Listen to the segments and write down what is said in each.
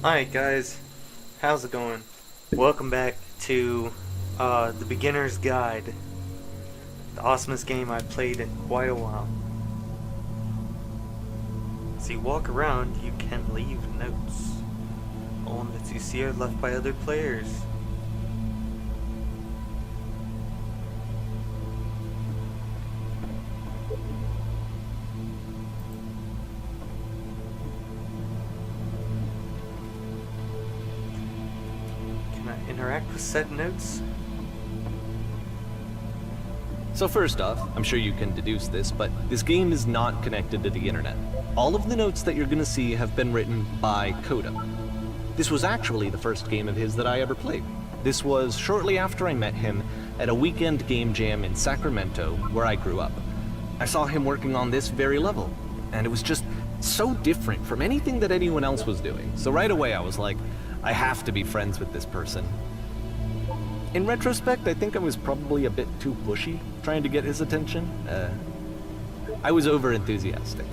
Alright guys, how's it going? Welcome back to the Beginner's Guide, the awesomest game I've played in quite a while. As you walk around, you can leave notes. All notes you see are left by other players. Interact with said notes? So first off, I'm sure you can deduce this, but this game is not connected to the internet. All of the notes that you're gonna see have been written by Coda. This was actually the first game of his that I ever played. This was shortly after I met him at a weekend game jam in Sacramento, where I grew up. I saw him working on this very level, and it was just so different from anything that anyone else was doing. So right away I was like, I have to be friends with this person. In retrospect, I think I was probably a bit too pushy trying to get his attention. I was over-enthusiastic.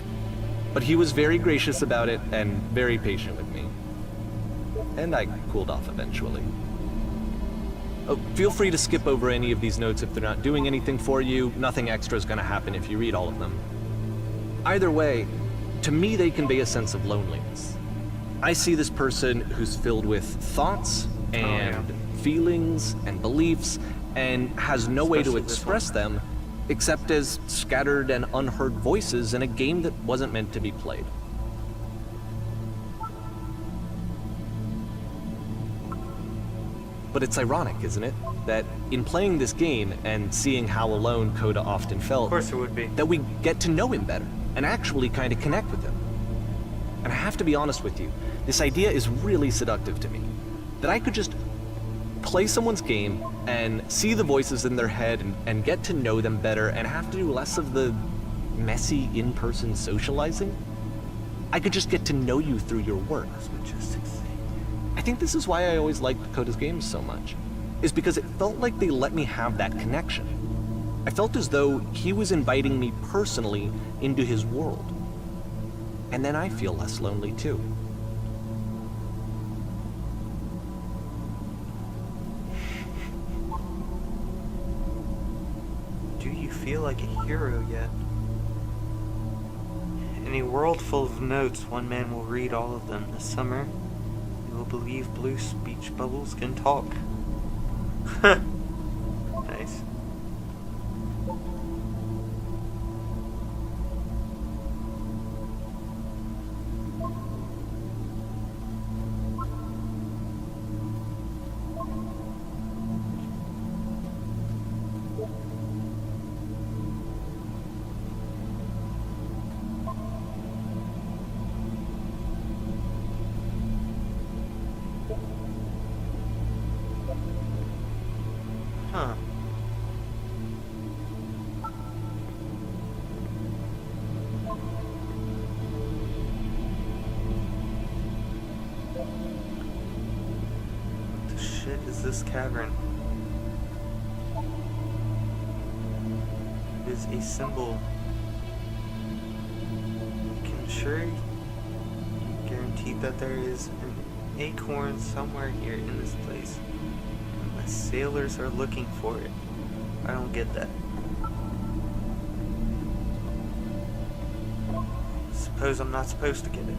But he was very gracious about it and very patient with me. And I cooled off eventually. Oh, feel free to skip over any of these notes if they're not doing anything for you. Nothing extra is going to happen if you read all of them. Either way, to me they convey a sense of loneliness. I see this person who's filled with thoughts and feelings and beliefs and has no way to express them except as scattered and unheard voices in a game that wasn't meant to be played. But it's ironic, isn't it? That in playing this game and seeing how alone Coda often felt, Of course it would be. that we get to know him better and actually kind of connect with him. And I have to be honest with you, this idea is really seductive to me. That I could just play someone's game and see the voices in their head and get to know them better and have to do less of the messy in-person socializing. I could just get to know you through your work. I think this is why I always liked Coda's games so much, is because it felt like they let me have that connection. I felt as though he was inviting me personally into his world. And then I feel less lonely too. Do you feel like a hero yet? In a world full of notes, one man will read all of them this summer. You will believe blue speech bubbles can talk. Nice. Huh. What the shit is this cavern? It is a symbol. You can guarantee that there is an acorn somewhere here in this place. The sailors are looking for it. I don't get that. Suppose I'm not supposed to get it.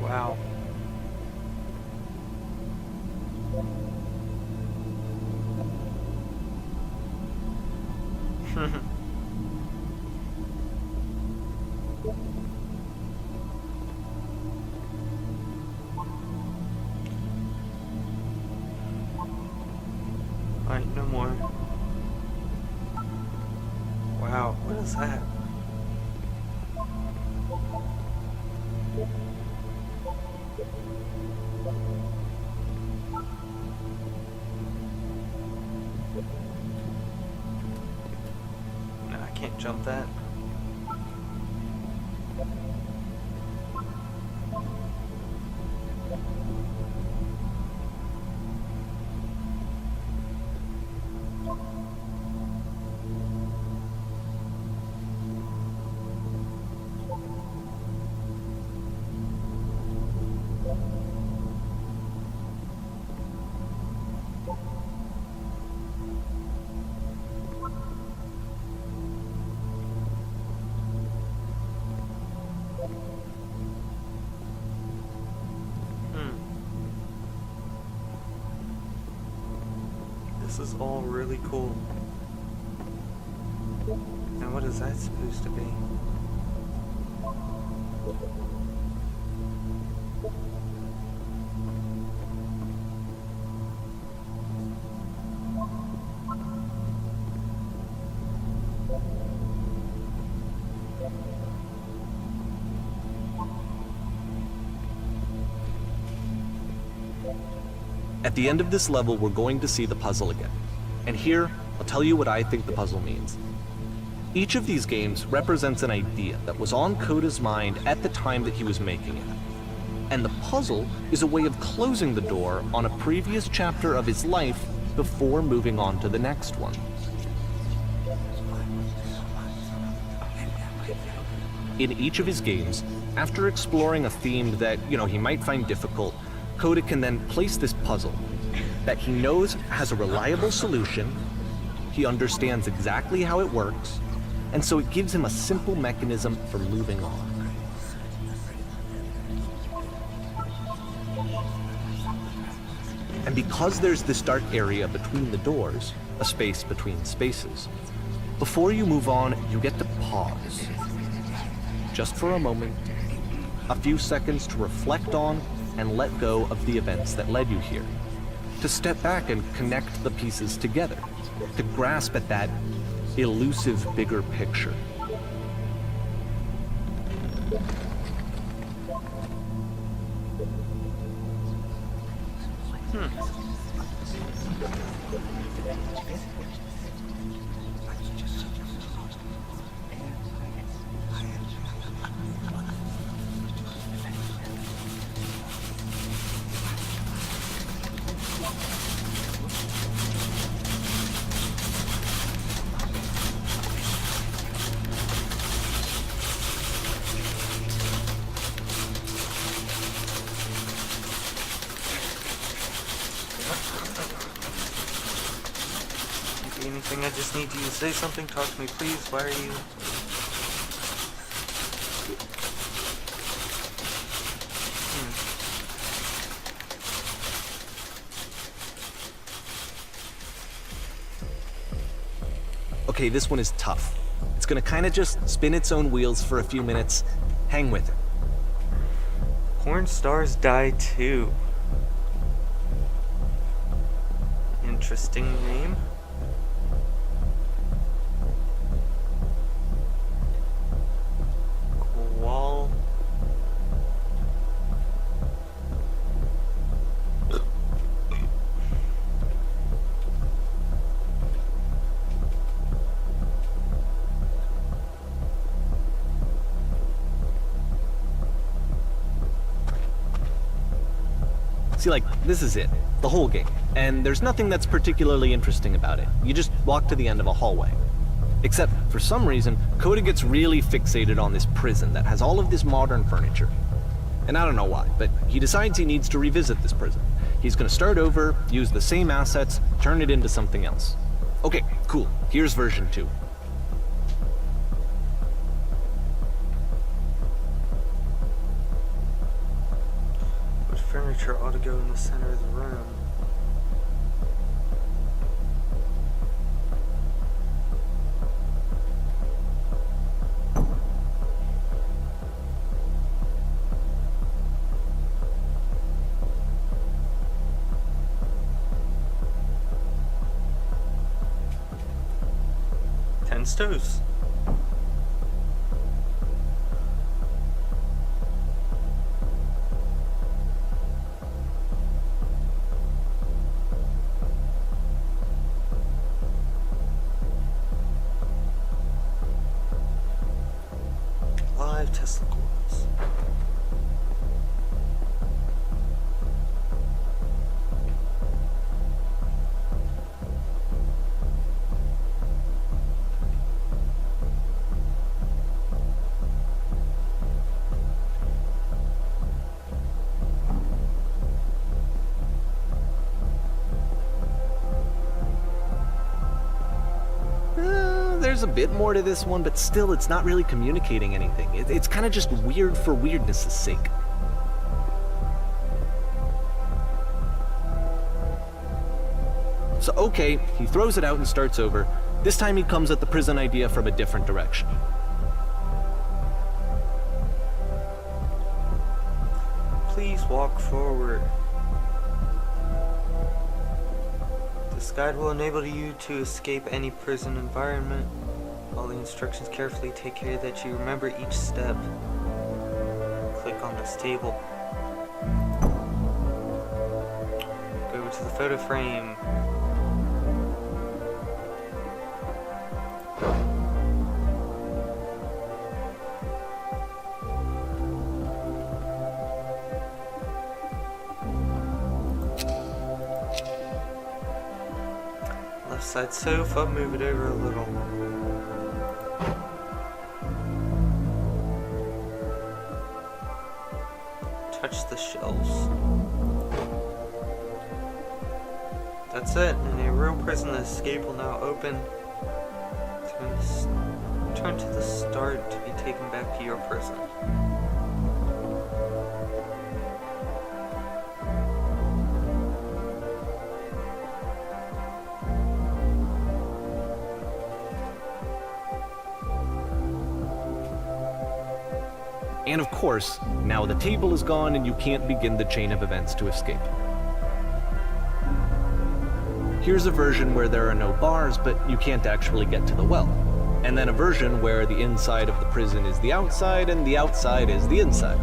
Wow. Alright, no more. Wow, what is that? can't jump that. This is all really cool. Now what is that supposed to be? At the end of this level, we're going to see the puzzle again. And here, I'll tell you what I think the puzzle means. Each of these games represents an idea that was on Coda's mind at the time that he was making it. And the puzzle is a way of closing the door on a previous chapter of his life before moving on to the next one. In each of his games, after exploring a theme that, he might find difficult, Coda can then place this puzzle that he knows has a reliable solution, he understands exactly how it works, and so it gives him a simple mechanism for moving on. And because there's this dark area between the doors, a space between spaces, before you move on, you get to pause. Just for a moment, a few seconds to reflect on and let go of the events that led you here. To step back and connect the pieces together. To grasp at that elusive bigger picture. Anything, I just need you to say something, talk to me please, why are you... Okay, this one is tough. It's gonna kinda just spin its own wheels for a few minutes. Hang with it. Porn stars die too. Interesting name. Wall. See, this is it. The whole game. And there's nothing that's particularly interesting about it. You just walk to the end of a hallway. Except, for some reason, Coda gets really fixated on this prison that has all of this modern furniture. And I don't know why, but he decides he needs to revisit this prison. He's gonna start over, use the same assets, turn it into something else. Okay, cool. Here's version 2. What furniture ought to go in the center of the room? Stoves. of Tesla coils. There's a bit more to this one, but still it's not really communicating anything. It's kind of just weird for weirdness' sake. So okay, he throws it out and starts over. This time he comes at the prison idea from a different direction. Please walk forward. This guide will enable you to escape any prison environment. Follow the instructions carefully. Take care that you remember each step. Click on this table. Go over to the photo frame. Left side sofa, move it over a little. Touch the shelves. That's it. In a real prison, the escape will now open. Turn to the start to be taken back to your prison. And of course, now the table is gone and you can't begin the chain of events to escape. Here's a version where there are no bars, but you can't actually get to the well. And then a version where the inside of the prison is the outside and the outside is the inside.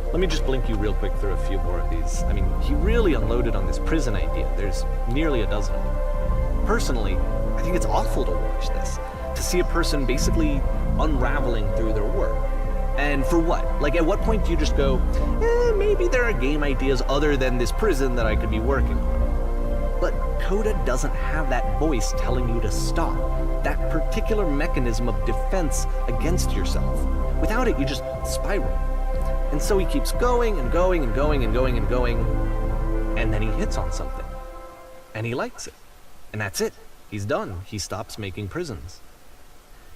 Let me just blink you real quick through a few more of these. I mean, he really unloaded on this prison idea. There's nearly a dozen of them. Personally, I think it's awful to watch this, to see a person basically unraveling through their work. And for what? Like, at what point do you just go, maybe there are game ideas other than this prison that I could be working on? But Coda doesn't have that voice telling you to stop, that particular mechanism of defense against yourself. Without it, you just spiral. And so he keeps going and going and going and going and going, and then he hits on something. And he likes it. And that's it. He's done. He stops making prisons.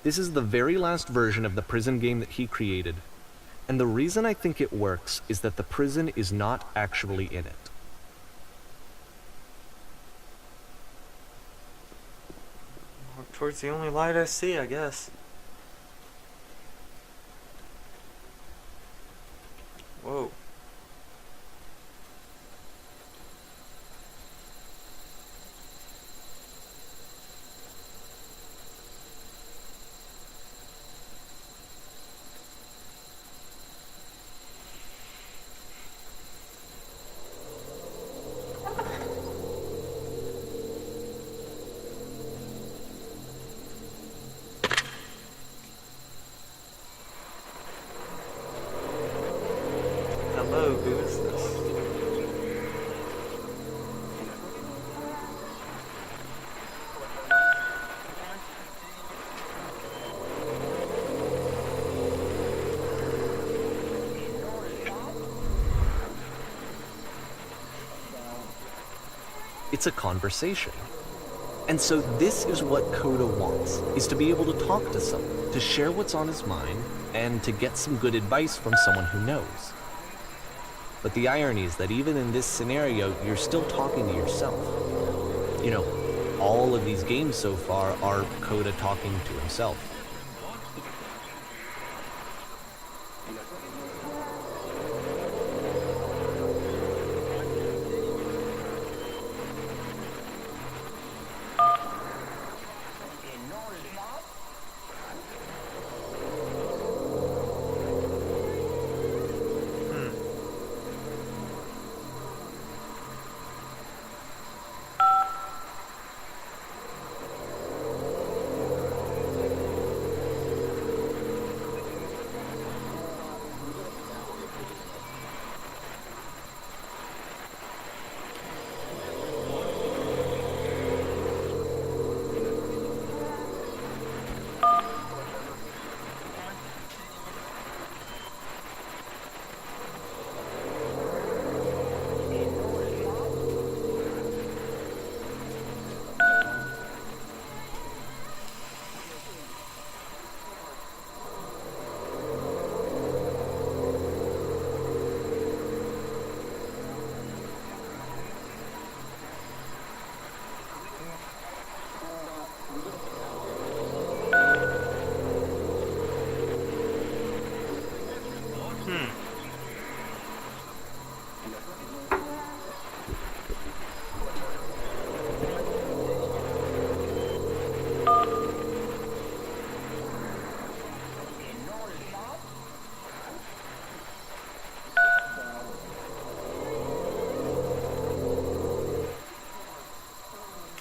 This is the very last version of the prison game that he created, and the reason I think it works is that the prison is not actually in it. Walk towards the only light I see, I guess. Whoa. Hello, who is this? It's a conversation. And so this is what Coda wants, is to be able to talk to someone, to share what's on his mind, and to get some good advice from someone who knows. But the irony is that even in this scenario, you're still talking to yourself. You know, all of these games so far are Coda talking to himself.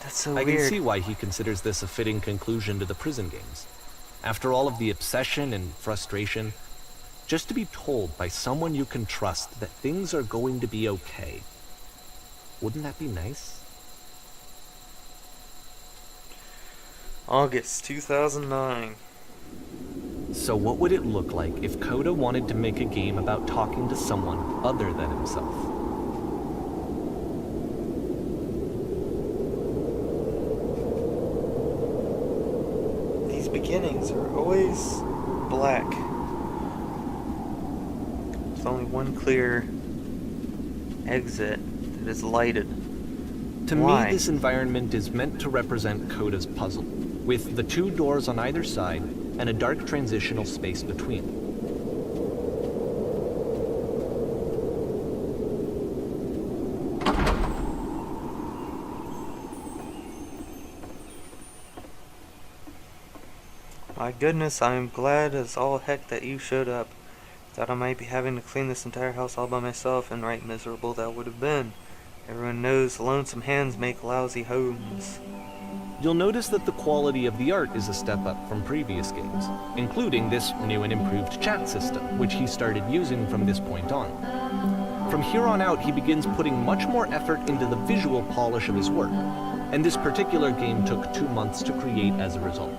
That's so I weird. can see why he considers this a fitting conclusion to the prison games. After all of the obsession and frustration, just to be told by someone you can trust that things are going to be okay. Wouldn't that be nice? August 2009. So what would it look like if Coda wanted to make a game about talking to someone other than himself? These beginnings are always black. There's only one clear exit that is lighted. To Why? me, this environment is meant to represent Coda's puzzle, with the two doors on either side and a dark transitional space between. My goodness, I am glad as all heck that you showed up. Thought I might be having to clean this entire house all by myself, and right miserable that would have been. Everyone knows lonesome hands make lousy homes. You'll notice that the quality of the art is a step up from previous games, including this new and improved chat system, which he started using from this point on. From here on out, he begins putting much more effort into the visual polish of his work, and this particular game took 2 months to create as a result.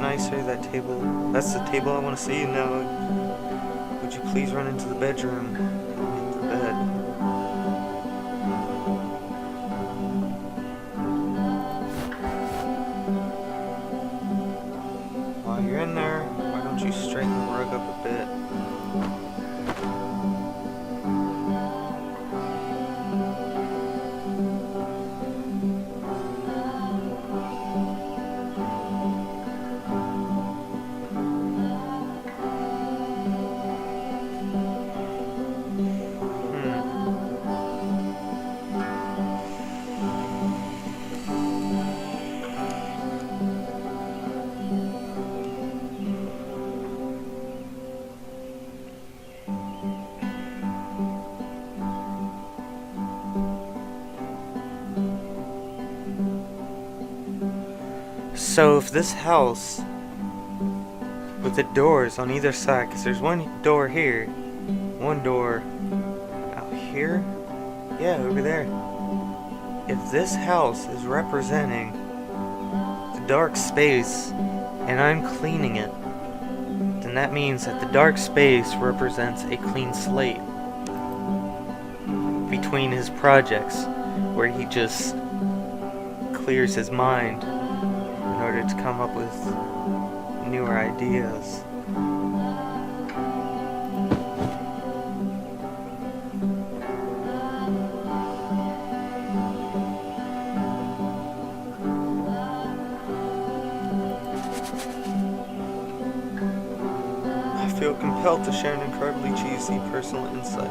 Nicer, that table. That's the table I want to see now. Would you please run into the bedroom and into the bed? While you're in there, why don't you straighten the rug up a bit? So if this house with the doors on either side, because there's one door here, one door out here, yeah, over there. If this house is representing the dark space and I'm cleaning it, then that means that the dark space represents a clean slate between his projects, where he just clears his mind in order to come up with newer ideas. I feel compelled to share an incredibly cheesy personal insight.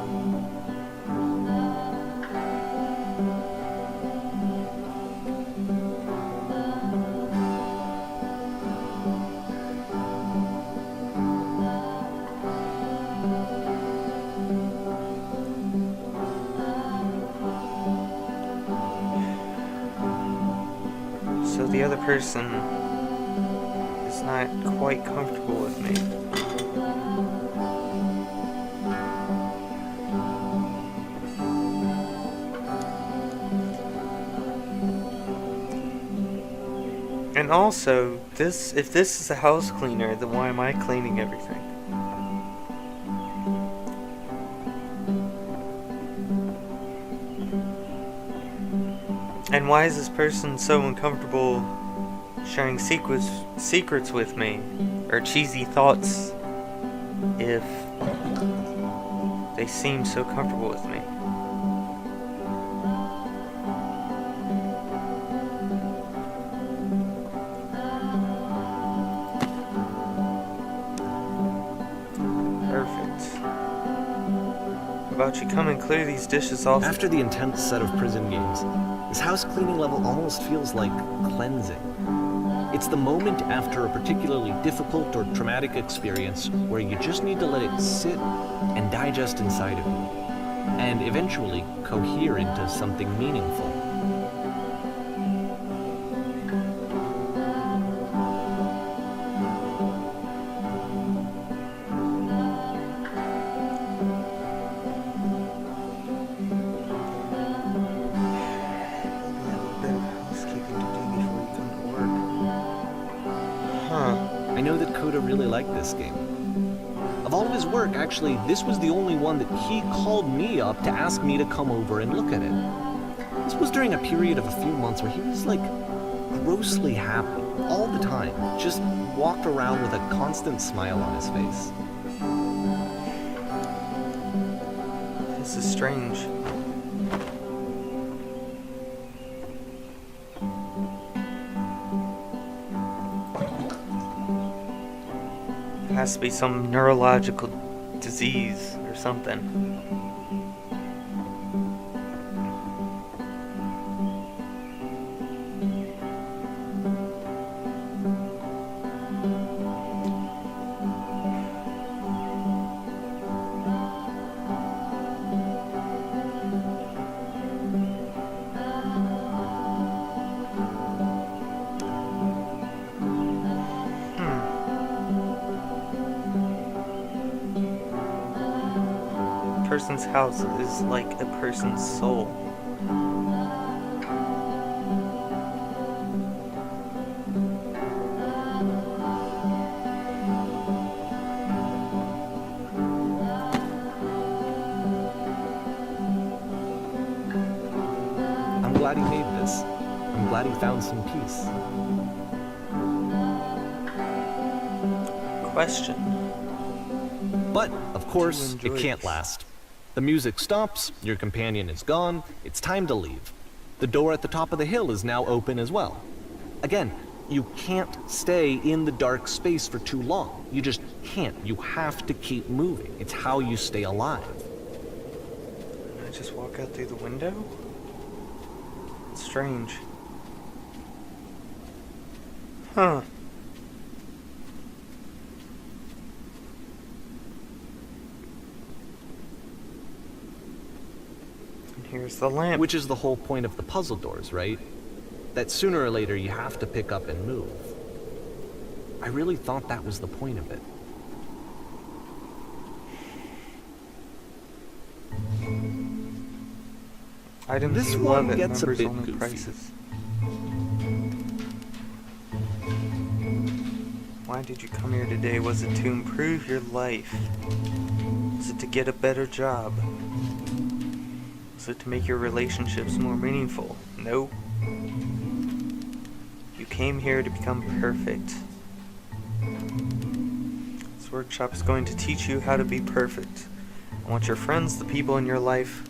So the other person is not quite comfortable with me. And also, if this is a house cleaner, then why am I cleaning everything? And why is this person so uncomfortable sharing secrets with me, or cheesy thoughts if they seem so comfortable with me. Perfect. How about you come and clear these dishes off? After the intense set of prison games, this house cleaning level almost feels like cleansing. It's the moment after a particularly difficult or traumatic experience where you just need to let it sit and digest inside of you, and eventually cohere into something meaningful. I know that Coda really liked this game. Of all of his work, actually, this was the only one that he called me up to ask me to come over and look at it. This was during a period of a few months where he was, like, grossly happy all the time. Just walked around with a constant smile on his face. This is strange. It has to be some neurological disease or something. A person's house is like a person's soul. I'm glad he made this. I'm glad he found some peace. Question. But, of course, it enjoy can't this? last. The music stops, your companion is gone, it's time to leave. The door at the top of the hill is now open as well. Again, you can't stay in the dark space for too long. You just can't. You have to keep moving. It's how you stay alive. Can I just walk out through the window? It's strange. Huh. Here's the lamp. Which is the whole point of the puzzle doors, right? That sooner or later you have to pick up and move. I really thought that was the point of it. Items This you one love at gets a members bit only goofy. prices. Why did you come here today? Was it to improve your life? Was it to get a better job? Was it to make your relationships more meaningful? No. You came here to become perfect. This workshop is going to teach you how to be perfect. I want your friends, the people in your life,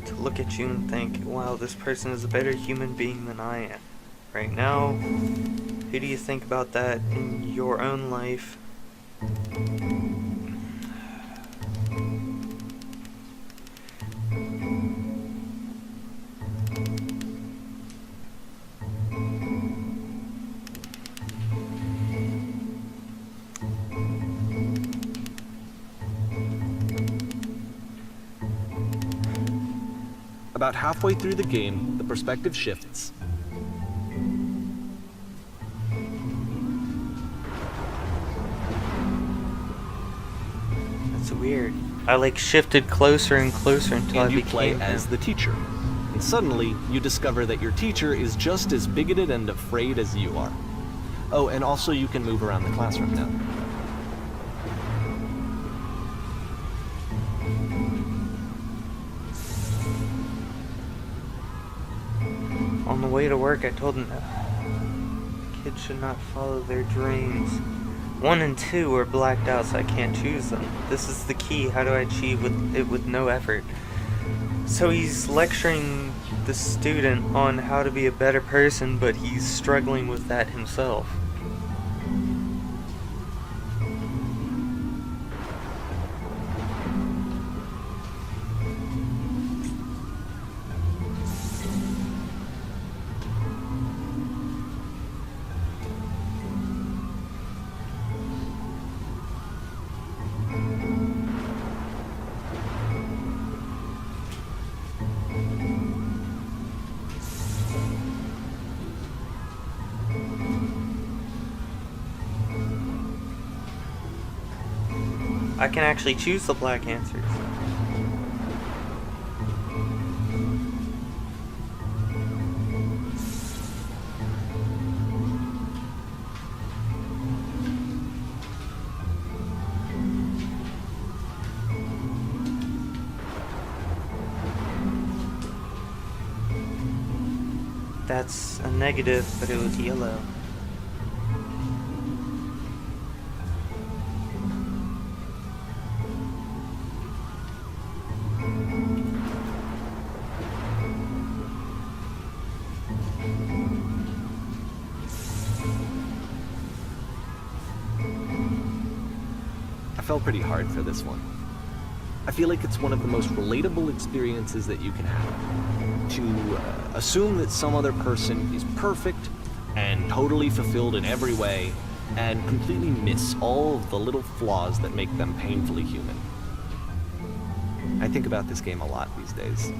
to look at you and think, wow, this person is a better human being than I am. Right now, who do you think about that in your own life? About halfway through the game, the perspective shifts. That's weird. I like shifted closer and closer until I And you became play him. as the teacher. And suddenly, you discover that your teacher is just as bigoted and afraid as you are. Oh, and also you can move around the classroom now. On the way to work, I told him, Kids should not follow their dreams. 1 and 2 are blacked out, so I can't choose them. This is the key. How do I achieve it with no effort? So he's lecturing the student on how to be a better person, but he's struggling with that himself. I can actually choose the black answers. That's a negative, but it was yellow. I fell pretty hard for this one. I feel like it's one of the most relatable experiences that you can have. To assume that some other person is perfect and totally fulfilled in every way, and completely miss all of the little flaws that make them painfully human. I think about this game a lot these days.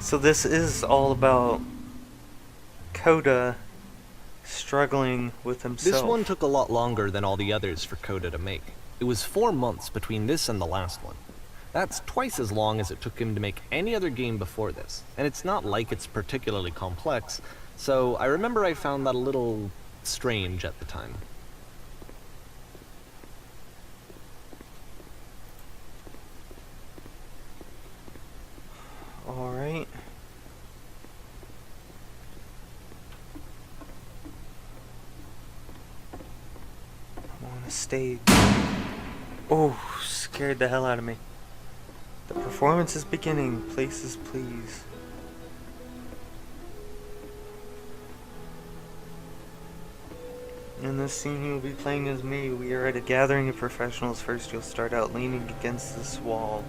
So this is all about Coda struggling with himself. This one took a lot longer than all the others for Coda to make. It was 4 months between this and the last one. That's twice as long as it took him to make any other game before this, and it's not like it's particularly complex, so I remember I found that a little strange at the time. Alright. I'm on a stage. Oh, scared the hell out of me. The performance is beginning. Places, please. In this scene, you will be playing as me. We are at a gathering of professionals. First, you'll start out leaning against this wall.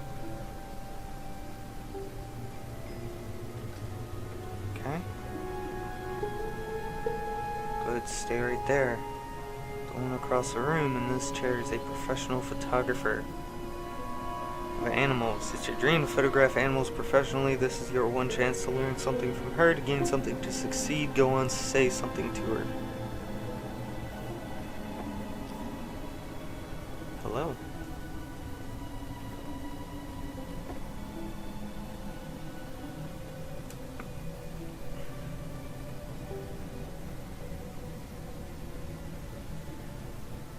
Okay. Good, stay right there. Going across the room, in this chair is a professional photographer of animals. It's your dream to photograph animals professionally. This is your one chance to learn something from her, to gain something, to succeed. Go on, say something to her. Hello.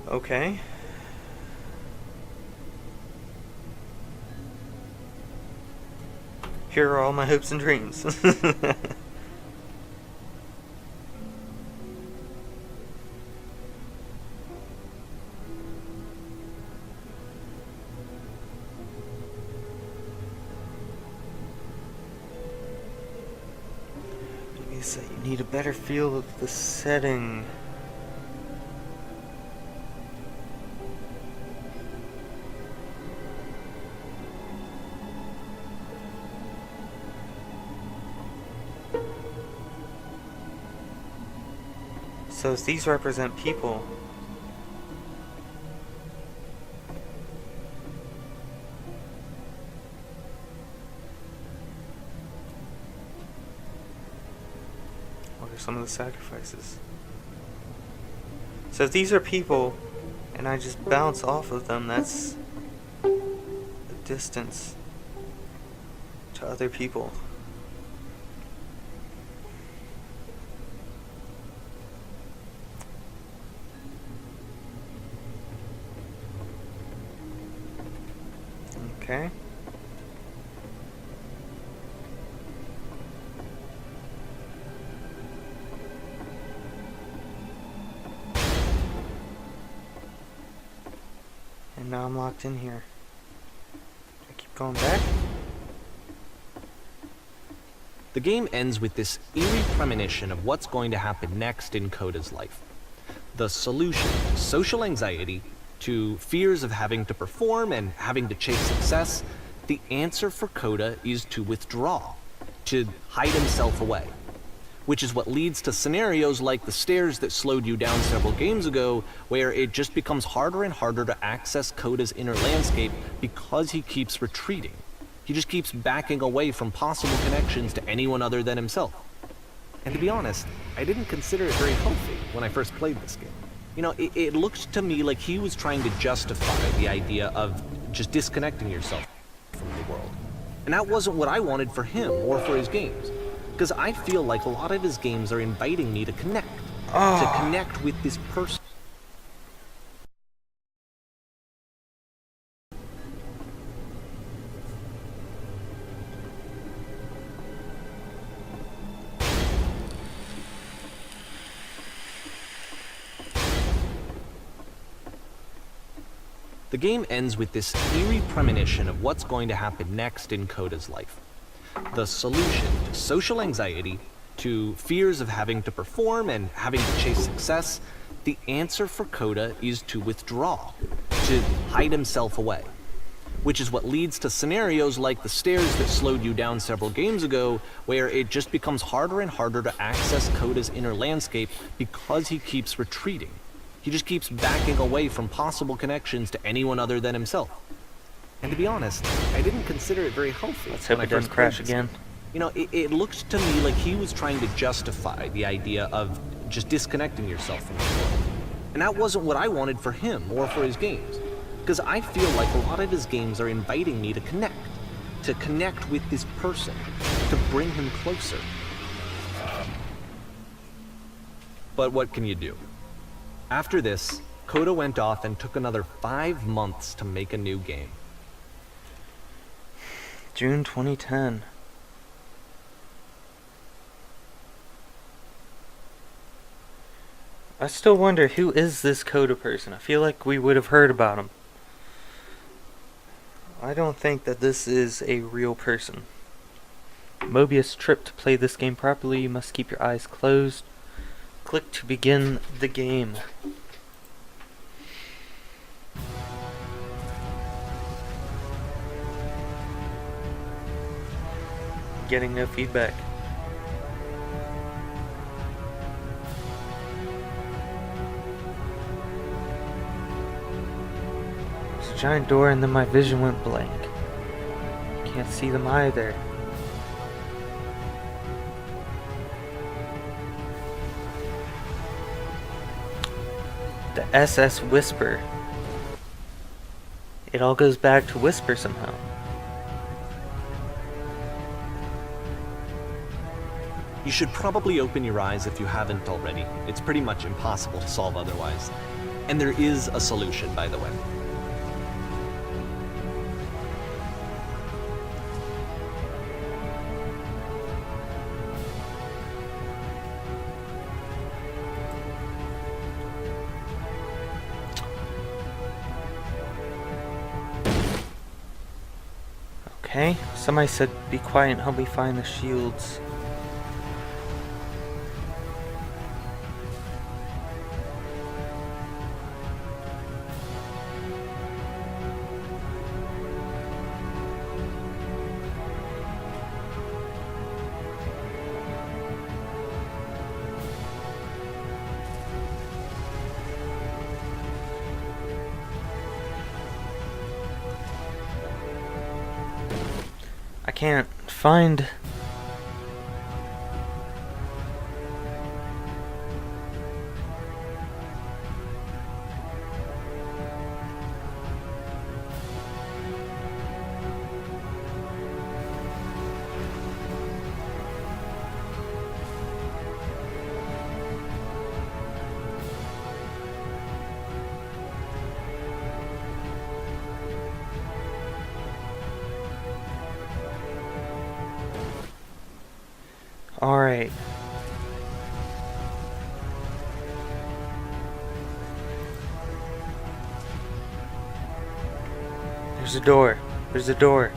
Okay. Here are all my hopes and dreams. Maybe it's that you need a better feel of the setting. So as these represent people, what are some of the sacrifices? So if these are people, and I just bounce off of them, that's the distance to other people. Okay. And now I'm locked in here. I keep going back. The game ends with this eerie premonition of what's going to happen next in Coda's life. The solution to social anxiety, to fears of having to perform and having to chase success, the answer for Coda is to withdraw, to hide himself away. Which is what leads to scenarios like the stairs that slowed you down several games ago, where it just becomes harder and harder to access Coda's inner landscape because he keeps retreating. He just keeps backing away from possible connections to anyone other than himself. And to be honest, I didn't consider it very healthy when I first played this game. You know, it looked to me like he was trying to justify the idea of just disconnecting yourself from the world. And that wasn't what I wanted for him or for his games. Because I feel like a lot of his games are inviting me to connect with this person. The game ends with this eerie premonition of what's going to happen next in Coda's life. The solution to social anxiety, to fears of having to perform and having to chase success, the answer for Coda is to withdraw, to hide himself away. Which is what leads to scenarios like the stairs that slowed you down several games ago, where it just becomes harder and harder to access Coda's inner landscape because he keeps retreating. He just keeps backing away from possible connections to anyone other than himself. And to be honest, I didn't consider it very healthy. Let's hope it doesn't crash again. You know, it looked to me like he was trying to justify the idea of just disconnecting yourself from the world. And that wasn't what I wanted for him or for his games. Because I feel like a lot of his games are inviting me to connect with this person, to bring him closer. But what can you do? After this, Coda went off and took another 5 months to make a new game. June 2010. I still wonder, who is this Coda person? I feel like we would have heard about him. I don't think that this is a real person. Mobius trip. To play this game properly, you must keep your eyes closed. Click to begin the game. Getting no feedback. There's a giant door and then my vision went blank. Can't see them either. The SS Whisper. It all goes back to Whisper somehow. You should probably open your eyes if you haven't already. It's pretty much impossible to solve otherwise. And there is a solution, by the way. Okay, somebody said be quiet and help me find the shields. I can't find... Alright. There's a door. There's a door.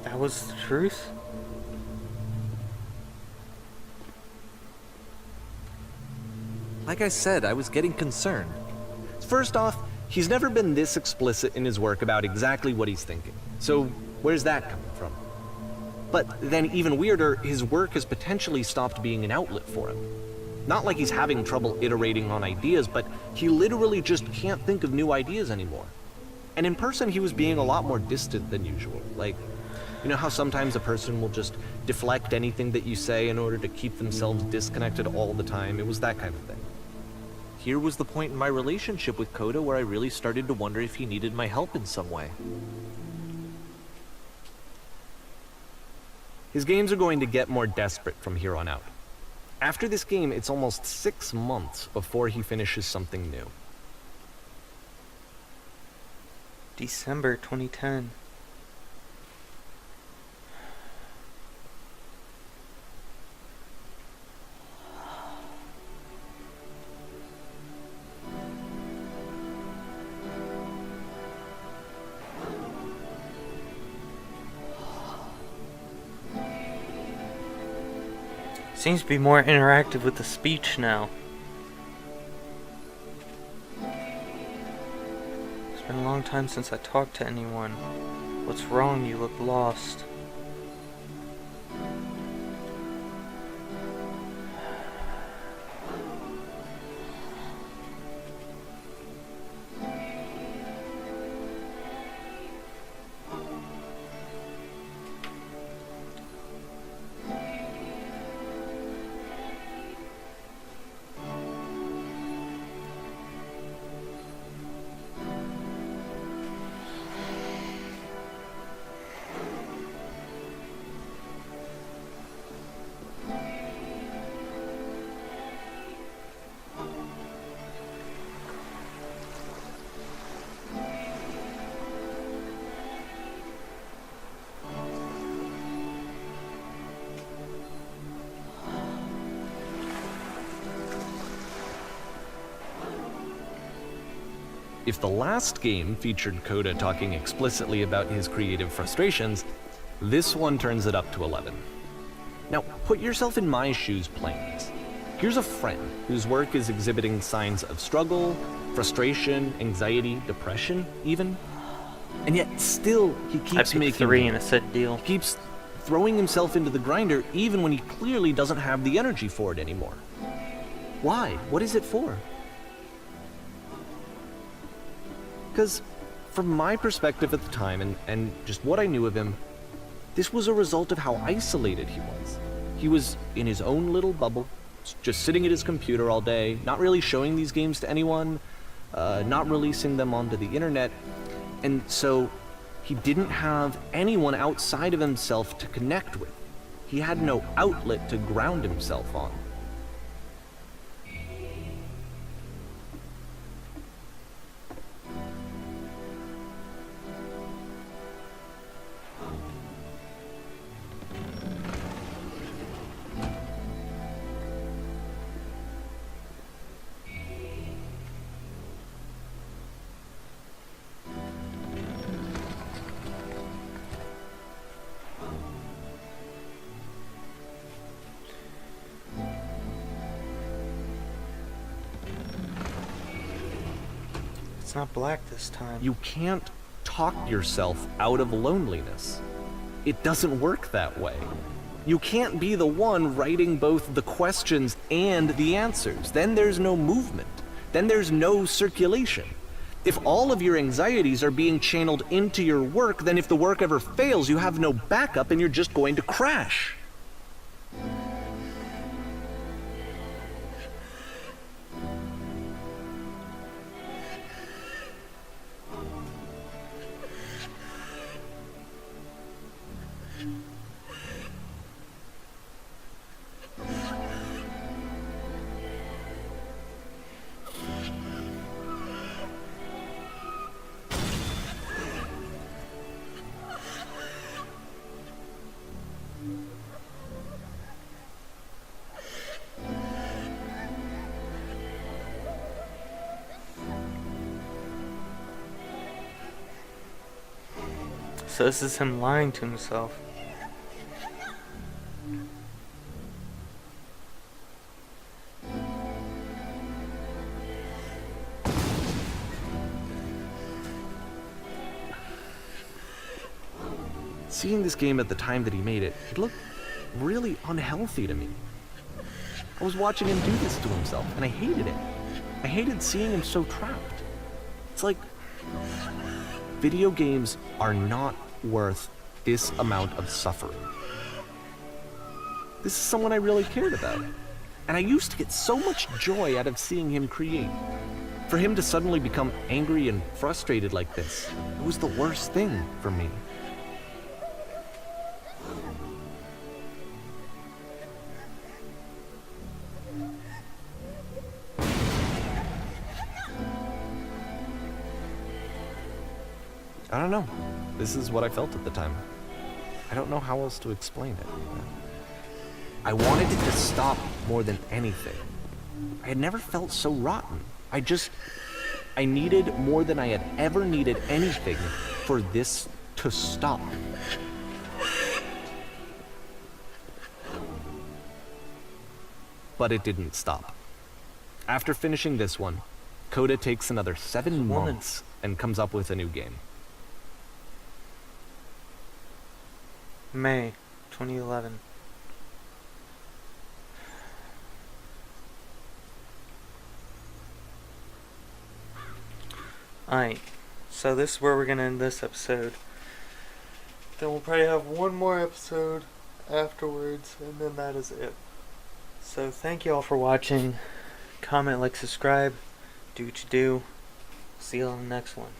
That was the truth? Like I said, I was getting concerned. First off, he's never been this explicit in his work about exactly what he's thinking. So where's that coming from? But then even weirder, his work has potentially stopped being an outlet for him. Not like he's having trouble iterating on ideas, but he literally just can't think of new ideas anymore. And in person, he was being a lot more distant than usual. Like, you know how sometimes a person will just deflect anything that you say in order to keep themselves disconnected all the time? It was that kind of thing. Here was the point in my relationship with Coda where I really started to wonder if he needed my help in some way. His games are going to get more desperate from here on out. After this game, it's almost 6 months before he finishes something new. December 2010. Seems to be more interactive with the speech now. It's been a long time since I talked to anyone. What's wrong? You look lost. If the last game featured Coda talking explicitly about his creative frustrations, this one turns it up to 11. Now, put yourself in my shoes playing this. Here's a friend whose work is exhibiting signs of struggle, frustration, anxiety, depression, even. And yet still, he keeps making 3 in a set deal. He keeps throwing himself into the grinder even when he clearly doesn't have the energy for it anymore. Why? What is it for? Because from my perspective at the time, and just what I knew of him, this was a result of how isolated he was. He was in his own little bubble, just sitting at his computer all day, not really showing these games to anyone, not releasing them onto the internet, and so he didn't have anyone outside of himself to connect with. He had no outlet to ground himself on. It's not black this time. You can't talk yourself out of loneliness. It doesn't work that way. You can't be the one writing both the questions and the answers. Then there's no movement. Then there's no circulation. If all of your anxieties are being channeled into your work, then if the work ever fails, you have no backup and you're just going to crash. So this is him lying to himself. Seeing this game at the time that he made it, it looked really unhealthy to me. I was watching him do this to himself, and I hated it. I hated seeing him so trapped. It's like, video games are not worth this amount of suffering. This is someone I really cared about, and I used to get so much joy out of seeing him create. For him to suddenly become angry and frustrated like this, it was the worst thing for me. I don't know. This is what I felt at the time. I don't know how else to explain it. I wanted it to stop more than anything. I had never felt so rotten. I needed more than I had ever needed anything for this to stop. But it didn't stop. After finishing this one, Coda takes another 7 months and comes up with a new game. May 2011. Alright, so this is where we're gonna end this episode. Then we'll probably have one more episode afterwards, and then that is it. So thank you all for watching. Comment, like, subscribe. Do what you do. See you on the next one.